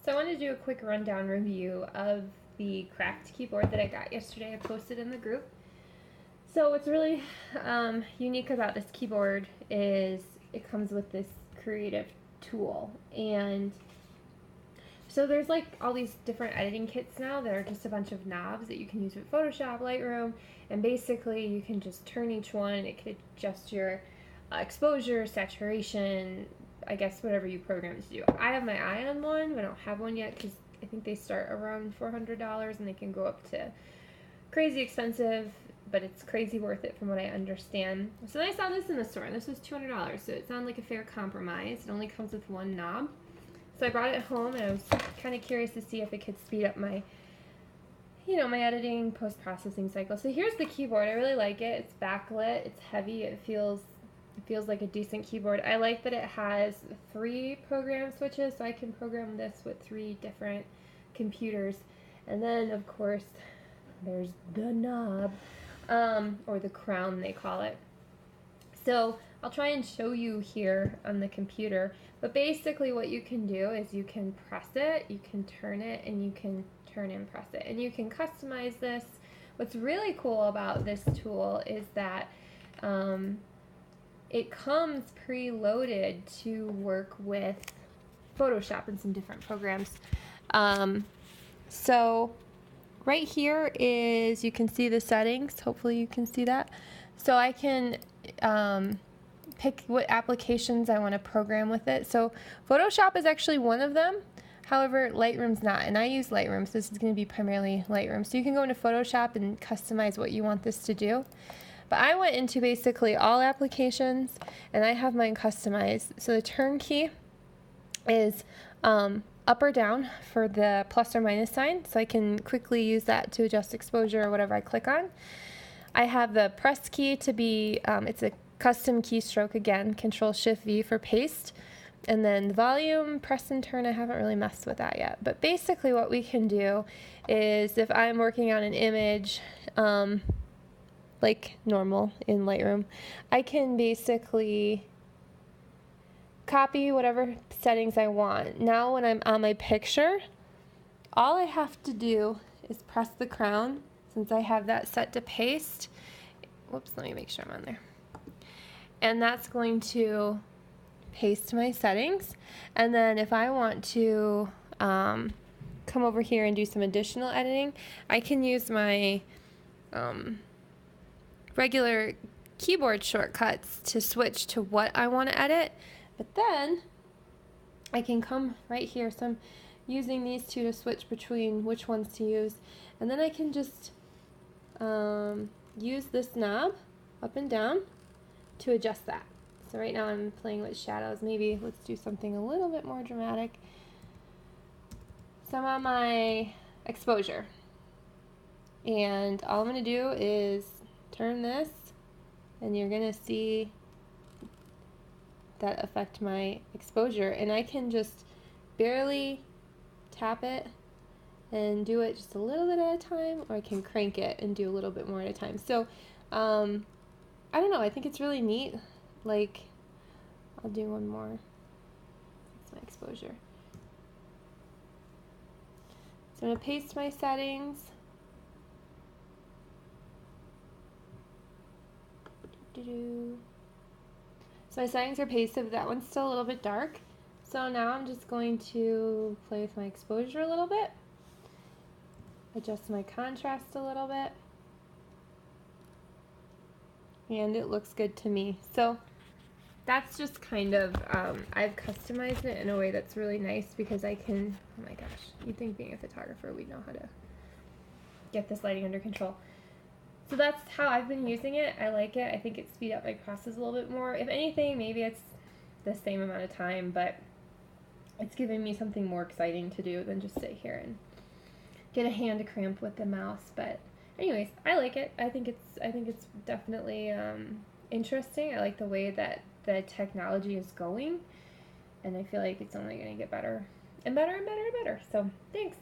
So I wanted to do a quick rundown review of the Craft Keyboard that I got yesterday. I posted in the group. So what's really unique about this keyboard is it comes with this creative tool, and so there's like all these different editing kits now that are just a bunch of knobs that you can use with Photoshop, Lightroom, and basically you can just turn each one. It could adjust your exposure, saturation, I guess whatever you program to do. I have my eye on one, but I don't have one yet because I think they start around $400 and they can go up to crazy expensive, but it's crazy worth it from what I understand. So I saw this in the store, and this was $200, so it sounded like a fair compromise. It only comes with one knob. So I brought it home, and I was kind of curious to see if it could speed up my, my editing, post-processing cycle. So here's the keyboard. I really like it. It's backlit. It's heavy. It feels like a decent keyboard. I like that it has 3 program switches, so I can program this with 3 different computers. And then, of course, there's the knob, or the crown they call it. So I'll try and show you here on the computer, but basically what you can do is you can press it, you can turn it, and you can turn and press it, and you can customize this. What's really cool about this tool is that it comes preloaded to work with Photoshop and some different programs. So right here is, you can see the settings. Hopefully you can see that. So I can pick what applications I want to program with it. So Photoshop is actually one of them. However, Lightroom's not, and I use Lightroom, so this is going to be primarily Lightroom. So you can go into Photoshop and customize what you want this to do. But I went into basically all applications, and I have mine customized. So the turn key is up or down for the plus or minus sign, so I can quickly use that to adjust exposure or whatever I click on. I have the press key to be, it's a custom keystroke again, Control-Shift-V for paste. And then the volume, press and turn, I haven't really messed with that yet. But basically what we can do is, if I'm working on an image, like normal in Lightroom, I can basically copy whatever settings I want. Now when I'm on my picture, all I have to do is press the crown, since I have that set to paste. Whoops, let me make sure I'm on there. And that's going to paste my settings. And then if I want to come over here and do some additional editing, I can use my regular keyboard shortcuts to switch to what I want to edit. But then I can come right here. So I'm using these 2 to switch between which ones to use. And then I can just use this knob up and down to adjust that. So right now I'm playing with shadows. Maybe let's do something a little bit more dramatic. So I'm on my exposure, and all I'm going to do is turn this, and you're going to see that affect my exposure, and I can just barely tap it and do it just a little bit at a time, or I can crank it and do a little bit more at a time. So I don't know, I think it's really neat. Like, I'll do one more. That's my exposure. So I'm going to paste my settings. So my settings are pasted, but that one's still a little bit dark. So now I'm just going to play with my exposure a little bit, adjust my contrast a little bit, and it looks good to me. So that's just kind of, I've customized it in a way that's really nice, because I can, oh my gosh, you'd think being a photographer we'd know how to get this lighting under control. So that's how I've been using it. I like it. I think it speeds up my process a little bit more. If anything, maybe it's the same amount of time, but it's giving me something more exciting to do than just sit here and get a hand cramp with the mouse. But anyways, I like it. I think it's definitely interesting. I like the way that the technology is going, and I feel like it's only going to get better and better and better and better. So thanks.